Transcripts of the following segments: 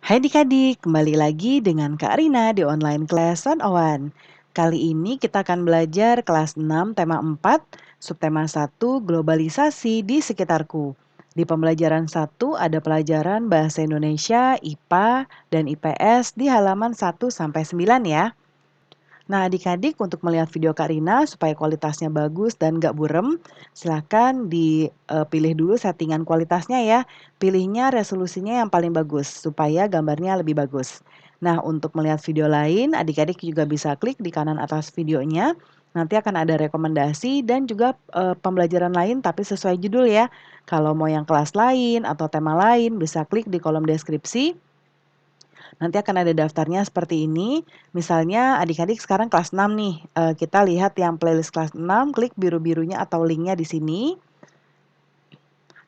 Hai adik-adik, kembali lagi dengan Kak Rina di online class 101. Kali ini kita akan belajar kelas 6 tema 4, subtema 1 globalisasi di sekitarku. Di pembelajaran 1 ada pelajaran bahasa Indonesia, IPA, dan IPS di halaman 1 sampai 9 ya. Nah, adik-adik untuk melihat video Kak Rina supaya kualitasnya bagus dan gak burem, silahkan dipilih dulu settingan kualitasnya ya. Pilihnya resolusinya yang paling bagus supaya gambarnya lebih bagus. Nah, untuk melihat video lain, adik-adik juga bisa klik di kanan atas videonya. Nanti akan ada rekomendasi dan juga pembelajaran lain tapi sesuai judul ya. Kalau mau yang kelas lain atau tema lain bisa klik di kolom deskripsi. Nanti akan ada daftarnya seperti ini. Misalnya adik-adik sekarang kelas 6 nih. Kita lihat yang playlist kelas 6, klik biru-birunya atau linknya di sini.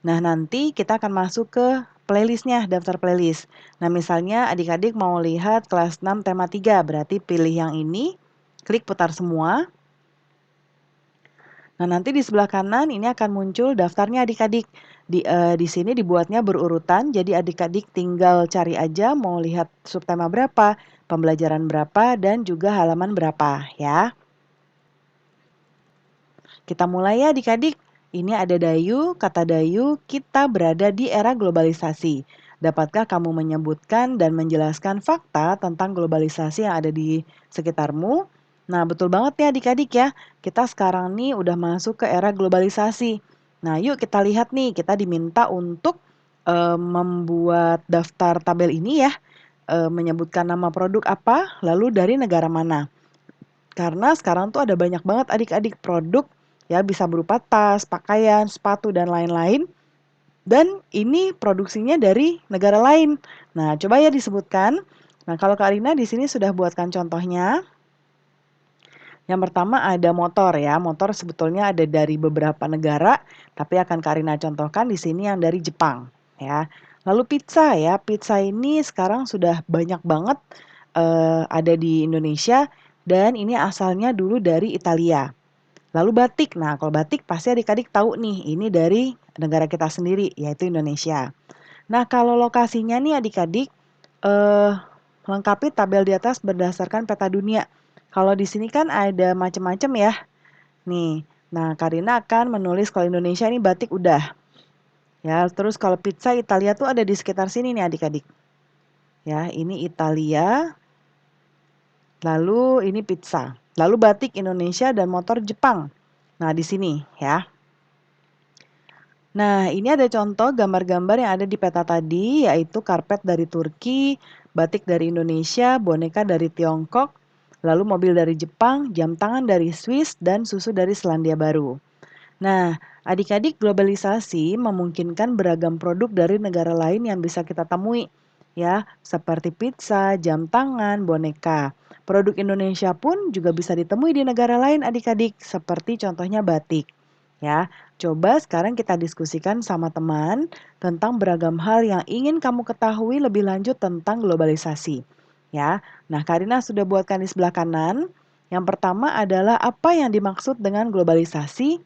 Nah, nanti kita akan masuk ke playlistnya, daftar playlist. Nah, misalnya adik-adik mau lihat kelas 6 tema 3, berarti pilih yang ini, klik putar semua. Nah, nanti di sebelah kanan ini akan muncul daftarnya adik-adik. Di sini dibuatnya berurutan, jadi adik-adik tinggal cari aja mau lihat subtema berapa, pembelajaran berapa, dan juga halaman berapa ya. Kita mulai ya adik-adik. Ini ada Dayu, kata Dayu, kita berada di era globalisasi. Dapatkah kamu menyebutkan dan menjelaskan fakta tentang globalisasi yang ada di sekitarmu? Nah, betul banget nih adik-adik ya. Kita sekarang nih udah masuk ke era globalisasi. Nah, yuk kita lihat nih, kita diminta untuk membuat daftar tabel ini ya. Menyebutkan nama produk apa, lalu dari negara mana. Karena sekarang tuh ada banyak banget adik-adik produk ya bisa berupa tas, pakaian, sepatu dan lain-lain. Dan ini produksinya dari negara lain. Nah, coba ya disebutkan. Nah, kalau Kak Rina di sini sudah buatkan contohnya. Yang pertama ada motor ya. Motor sebetulnya ada dari beberapa negara, tapi akan Kak Rina contohkan di sini yang dari Jepang ya. Lalu pizza ya. Pizza ini sekarang sudah banyak banget ada di Indonesia dan ini asalnya dulu dari Italia. Lalu batik. Nah, kalau batik pasti adik-adik tahu nih, ini dari negara kita sendiri, yaitu Indonesia. Nah, kalau lokasinya nih adik-adik, eh, lengkapi tabel di atas berdasarkan peta dunia. Kalau di sini kan ada macam-macam ya. Nih, nah Karina akan menulis kalau Indonesia ini batik udah. Ya, terus kalau pizza Italia tuh ada di sekitar sini nih adik-adik. Ya, ini Italia, lalu ini pizza. Lalu batik Indonesia dan motor Jepang. Nah, di sini ya. Nah, ini ada contoh gambar-gambar yang ada di peta tadi, yaitu karpet dari Turki, batik dari Indonesia, boneka dari Tiongkok, lalu mobil dari Jepang, jam tangan dari Swiss, dan susu dari Selandia Baru. Nah, adik-adik globalisasi memungkinkan beragam produk dari negara lain yang bisa kita temui, ya, seperti pizza, jam tangan, boneka. Produk Indonesia pun juga bisa ditemui di negara lain adik-adik, seperti contohnya batik. Ya, coba sekarang kita diskusikan sama teman tentang beragam hal yang ingin kamu ketahui lebih lanjut tentang globalisasi. Ya, nah Karina sudah buatkan di sebelah kanan. Yang pertama adalah apa yang dimaksud dengan globalisasi.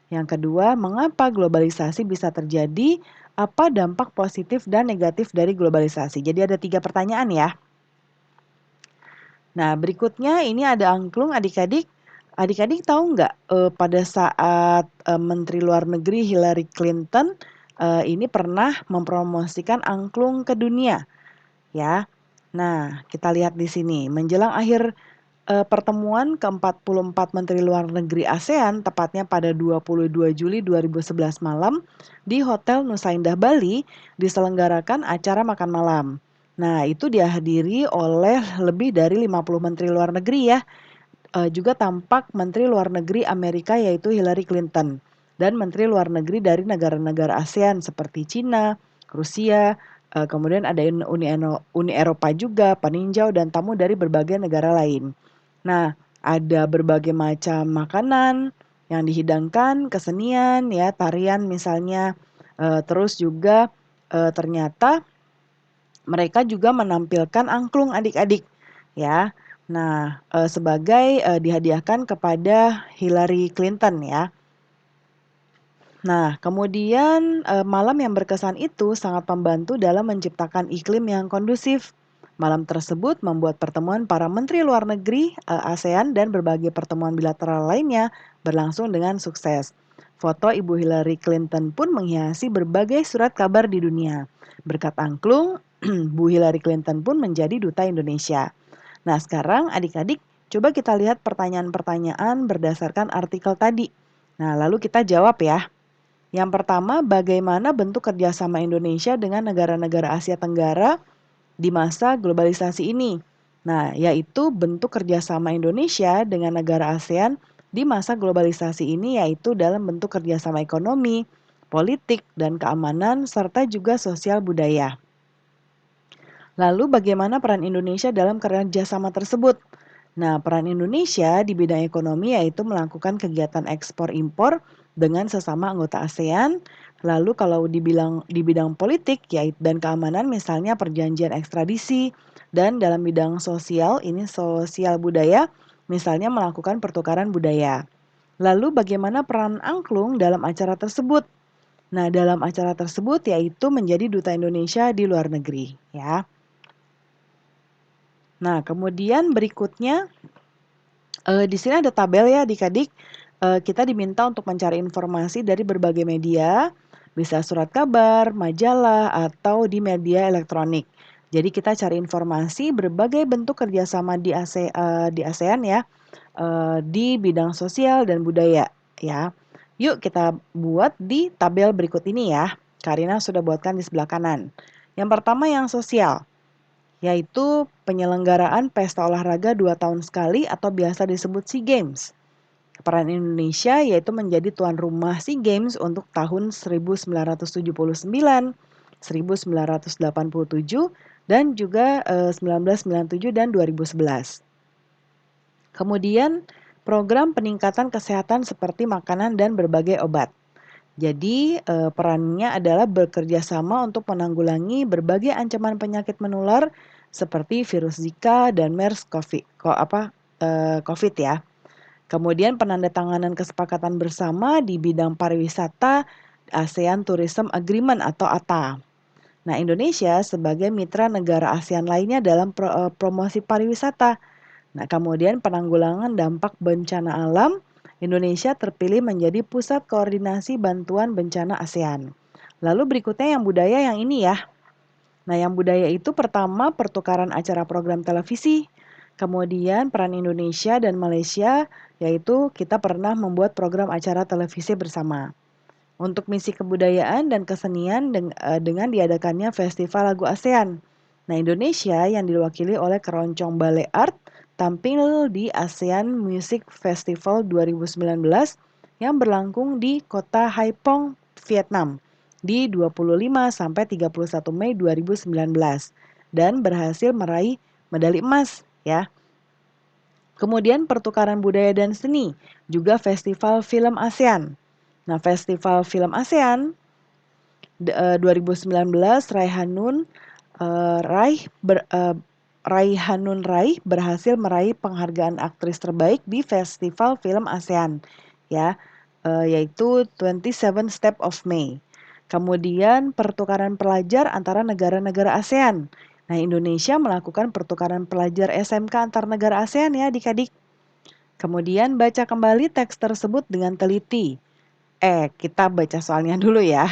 Yang kedua, mengapa globalisasi bisa terjadi, apa dampak positif dan negatif dari globalisasi. Jadi ada 3 pertanyaan ya. Nah, berikutnya ini ada angklung adik-adik. Adik-adik tahu nggak pada saat Menteri Luar Negeri Hillary Clinton ini pernah mempromosikan angklung ke dunia, ya. Nah, kita lihat di sini menjelang akhir pertemuan ke-44 Menteri Luar Negeri ASEAN tepatnya pada 22 Juli 2011 malam di Hotel Nusa Indah Bali diselenggarakan acara makan malam. Nah, itu dihadiri oleh lebih dari 50 menteri luar negeri ya. Juga tampak menteri luar negeri Amerika yaitu Hillary Clinton dan menteri luar negeri dari negara-negara ASEAN seperti Cina, Rusia, kemudian ada Uni Eropa juga, peninjau dan tamu dari berbagai negara lain. Nah, ada berbagai macam makanan yang dihidangkan, kesenian ya, tarian misalnya, terus juga, ternyata mereka juga menampilkan angklung adik-adik ya. Nah, sebagai, dihadiahkan kepada Hillary Clinton ya. Nah, kemudian, malam yang berkesan itu sangat membantu dalam menciptakan iklim yang kondusif. Malam tersebut membuat pertemuan para menteri luar negeri, ASEAN dan berbagai pertemuan bilateral lainnya berlangsung dengan sukses. Foto Ibu Hillary Clinton pun menghiasi berbagai surat kabar di dunia. Berkat angklung, Bu Hillary Clinton pun menjadi duta Indonesia. Nah, sekarang adik-adik coba kita lihat pertanyaan-pertanyaan berdasarkan artikel tadi. Nah, lalu kita jawab ya. Yang pertama, bagaimana bentuk kerjasama Indonesia dengan negara-negara Asia Tenggara di masa globalisasi ini? Nah, yaitu bentuk kerjasama Indonesia dengan negara ASEAN di masa globalisasi ini yaitu dalam bentuk kerjasama ekonomi, politik, dan keamanan, serta juga sosial budaya. Lalu bagaimana peran Indonesia dalam kerjasama tersebut? Nah, peran Indonesia di bidang ekonomi yaitu melakukan kegiatan ekspor-impor dengan sesama anggota ASEAN. Lalu kalau di bidang politik yaitu dan keamanan misalnya perjanjian ekstradisi dan dalam bidang sosial ini sosial budaya misalnya melakukan pertukaran budaya. Lalu bagaimana peran angklung dalam acara tersebut? Nah, dalam acara tersebut yaitu menjadi duta Indonesia di luar negeri ya. Nah, kemudian berikutnya di sini ada tabel ya adik-adik. Kita diminta untuk mencari informasi dari berbagai media, bisa surat kabar, majalah, atau di media elektronik. Jadi kita cari informasi berbagai bentuk kerjasama di ASEAN ya, di bidang sosial dan budaya ya. Yuk kita buat di tabel berikut ini ya. Karina sudah buatkan di sebelah kanan. Yang pertama yang sosial, yaitu penyelenggaraan pesta olahraga 2 tahun sekali atau biasa disebut SEA Games. Peran Indonesia yaitu menjadi tuan rumah SEA Games untuk tahun 1979, 1987, dan juga 1997 dan 2011. Kemudian program peningkatan kesehatan seperti makanan dan berbagai obat. Jadi perannya adalah bekerja sama untuk menanggulangi berbagai ancaman penyakit menular seperti virus Zika dan MERS COVID ya. Kemudian penandatanganan kesepakatan bersama di bidang pariwisata ASEAN Tourism Agreement atau ATA. Nah, Indonesia sebagai mitra negara ASEAN lainnya dalam promosi pariwisata. Nah, kemudian penanggulangan dampak bencana alam, Indonesia terpilih menjadi pusat koordinasi bantuan bencana ASEAN. Lalu berikutnya yang budaya yang ini ya. Nah, yang budaya itu pertama pertukaran acara program televisi, kemudian peran Indonesia dan Malaysia, yaitu kita pernah membuat program acara televisi bersama. Untuk misi kebudayaan dan kesenian dengan diadakannya Festival Lagu ASEAN. Nah, Indonesia yang diwakili oleh Keroncong Ballet Art tampil di ASEAN Music Festival 2019 yang berlangsung di kota Haiphong, Vietnam di 25 sampai 31 Mei 2019 dan berhasil meraih medali emas ya. Kemudian pertukaran budaya dan seni, juga Festival Film ASEAN. Nah, Festival Film ASEAN 2019 Raihanun Rai berhasil meraih penghargaan aktris terbaik di Festival Film ASEAN ya, yaitu 27 Step of May. Kemudian pertukaran pelajar antara negara-negara ASEAN. Nah, Indonesia melakukan pertukaran pelajar SMK antar negara ASEAN ya adik-adik. Kemudian baca kembali teks tersebut dengan teliti. Kita baca soalnya dulu ya.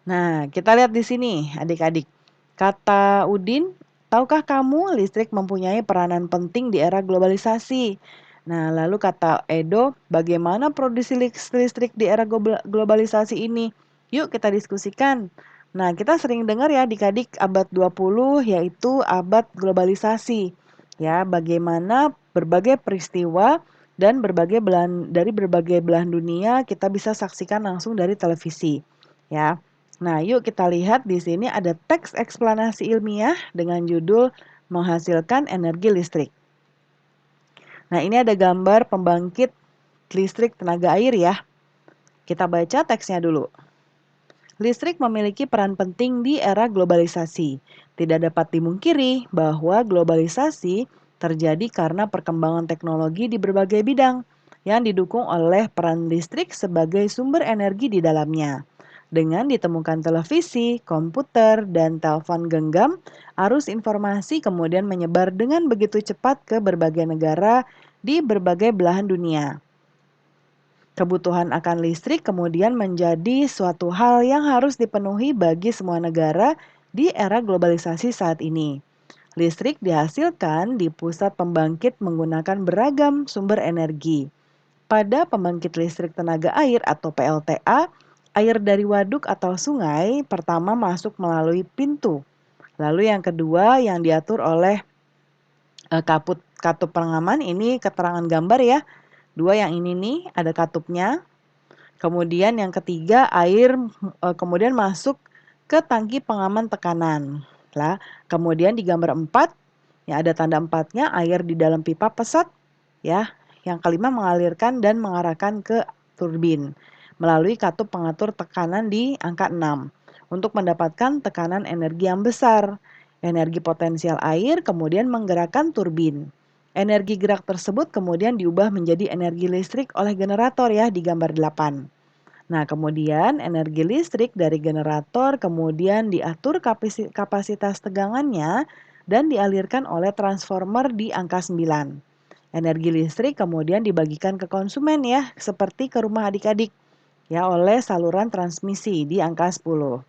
Nah, kita lihat di sini adik-adik. Kata Udin, tahukah kamu listrik mempunyai peranan penting di era globalisasi? Nah, lalu kata Edo, bagaimana produksi listrik di era globalisasi ini? Yuk kita diskusikan. Nah, kita sering dengar ya adik-adik abad 20 yaitu abad globalisasi. Ya, bagaimana berbagai peristiwa dan dari berbagai belahan dunia kita bisa saksikan langsung dari televisi. Ya. Nah, yuk kita lihat di sini ada teks eksplanasi ilmiah dengan judul menghasilkan energi listrik. Nah, ini ada gambar pembangkit listrik tenaga air ya. Kita baca teksnya dulu. Listrik memiliki peran penting di era globalisasi. Tidak dapat dimungkiri bahwa globalisasi terjadi karena perkembangan teknologi di berbagai bidang, yang didukung oleh peran listrik sebagai sumber energi di dalamnya. Dengan ditemukan televisi, komputer, dan telepon genggam, arus informasi kemudian menyebar dengan begitu cepat ke berbagai negara di berbagai belahan dunia. Kebutuhan akan listrik kemudian menjadi suatu hal yang harus dipenuhi bagi semua negara di era globalisasi saat ini. Listrik dihasilkan di pusat pembangkit menggunakan beragam sumber energi. Pada pembangkit listrik tenaga air atau PLTA, air dari waduk atau sungai pertama masuk melalui pintu. Lalu yang kedua yang diatur oleh katup pengaman, ini keterangan gambar ya. Dua yang ini nih ada katupnya. Kemudian yang ketiga air kemudian masuk ke tangki pengaman tekanan. Lah, kemudian di gambar 4 ya ada tanda empatnya air di dalam pipa pesat ya. Yang kelima mengalirkan dan mengarahkan ke turbin melalui katup pengatur tekanan di angka 6 untuk mendapatkan tekanan energi yang besar. Energi potensial air kemudian menggerakkan turbin. Energi gerak tersebut kemudian diubah menjadi energi listrik oleh generator ya di gambar 8. Nah, kemudian energi listrik dari generator kemudian diatur kapasitas tegangannya dan dialirkan oleh transformer di angka 9. Energi listrik kemudian dibagikan ke konsumen ya, seperti ke rumah adik-adik ya oleh saluran transmisi di angka 10.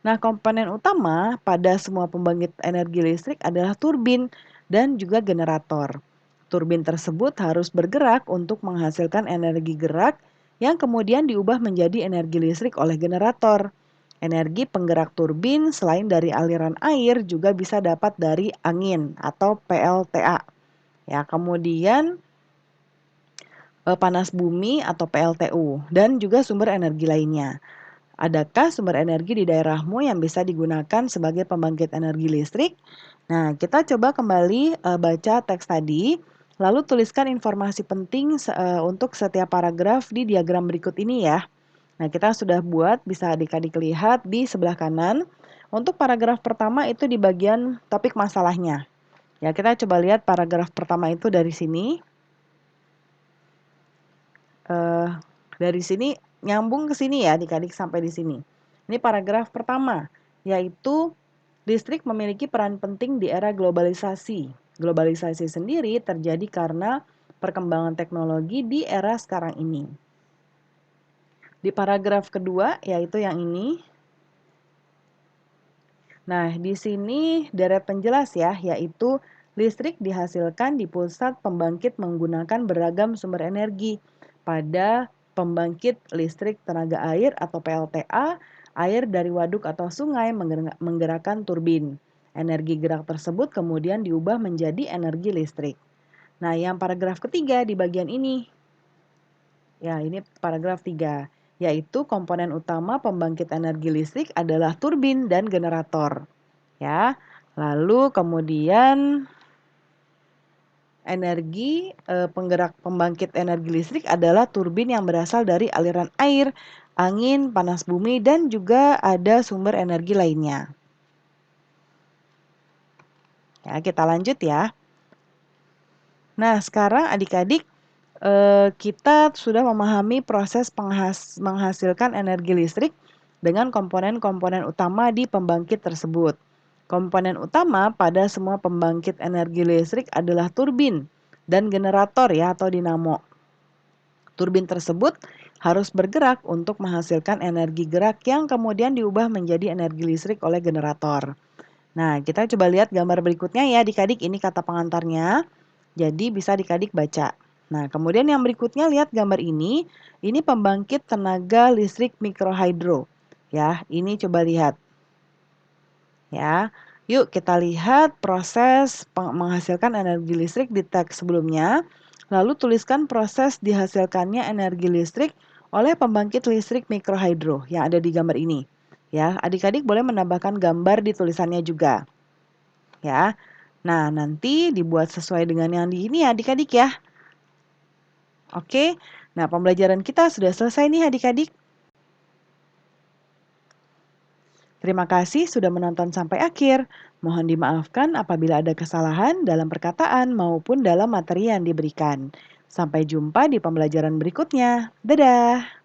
Nah, komponen utama pada semua pembangkit energi listrik adalah turbin dan juga generator. Turbin tersebut harus bergerak untuk menghasilkan energi gerak yang kemudian diubah menjadi energi listrik oleh generator. Energi penggerak turbin selain dari aliran air juga bisa dapat dari angin atau PLTA. Ya, kemudian panas bumi atau PLTU dan juga sumber energi lainnya. Adakah sumber energi di daerahmu yang bisa digunakan sebagai pembangkit energi listrik? Nah, kita coba kembali baca teks tadi, lalu tuliskan informasi penting untuk setiap paragraf di diagram berikut ini ya. Nah, kita sudah buat, bisa adik-adik lihat di sebelah kanan. Untuk paragraf pertama itu di bagian topik masalahnya. Ya, kita coba lihat paragraf pertama itu dari sini. Eh, dari sini nyambung ke sini ya adik-adik sampai di sini. Ini paragraf pertama, yaitu listrik memiliki peran penting di era globalisasi. Globalisasi sendiri terjadi karena perkembangan teknologi di era sekarang ini. Di paragraf kedua, yaitu yang ini. Nah, di sini deret penjelas ya, yaitu listrik dihasilkan di pusat pembangkit menggunakan beragam sumber energi. Pada pembangkit listrik tenaga air atau PLTA, air dari waduk atau sungai menggerakkan turbin. Energi gerak tersebut kemudian diubah menjadi energi listrik. Nah, yang paragraf ketiga di bagian ini. Ya, ini paragraf 3, yaitu komponen utama pembangkit energi listrik adalah turbin dan generator. Ya. Lalu kemudian energi penggerak pembangkit energi listrik adalah turbin yang berasal dari aliran air, angin, panas bumi, dan juga ada sumber energi lainnya. Ya, kita lanjut ya. Nah, sekarang adik-adik kita sudah memahami proses menghasilkan energi listrik dengan komponen-komponen utama di pembangkit tersebut. Komponen utama pada semua pembangkit energi listrik adalah turbin dan generator ya atau dinamo. Turbin tersebut harus bergerak untuk menghasilkan energi gerak yang kemudian diubah menjadi energi listrik oleh generator. Nah, kita coba lihat gambar berikutnya ya adik-adik, ini kata pengantarnya. Jadi bisa adik-adik baca. Nah, kemudian yang berikutnya lihat gambar ini pembangkit tenaga listrik mikrohidro. Ya, ini coba lihat. Ya, yuk kita lihat proses menghasilkan energi listrik di teks sebelumnya. Lalu tuliskan proses dihasilkannya energi listrik oleh pembangkit listrik mikrohidro yang ada di gambar ini. Ya, adik-adik boleh menambahkan gambar di tulisannya juga. Ya. Nah, nanti dibuat sesuai dengan yang di ini ya adik-adik ya. Oke. Nah, pembelajaran kita sudah selesai nih adik-adik. Terima kasih sudah menonton sampai akhir. Mohon dimaafkan apabila ada kesalahan dalam perkataan maupun dalam materi yang diberikan. Sampai jumpa di pembelajaran berikutnya. Dadah!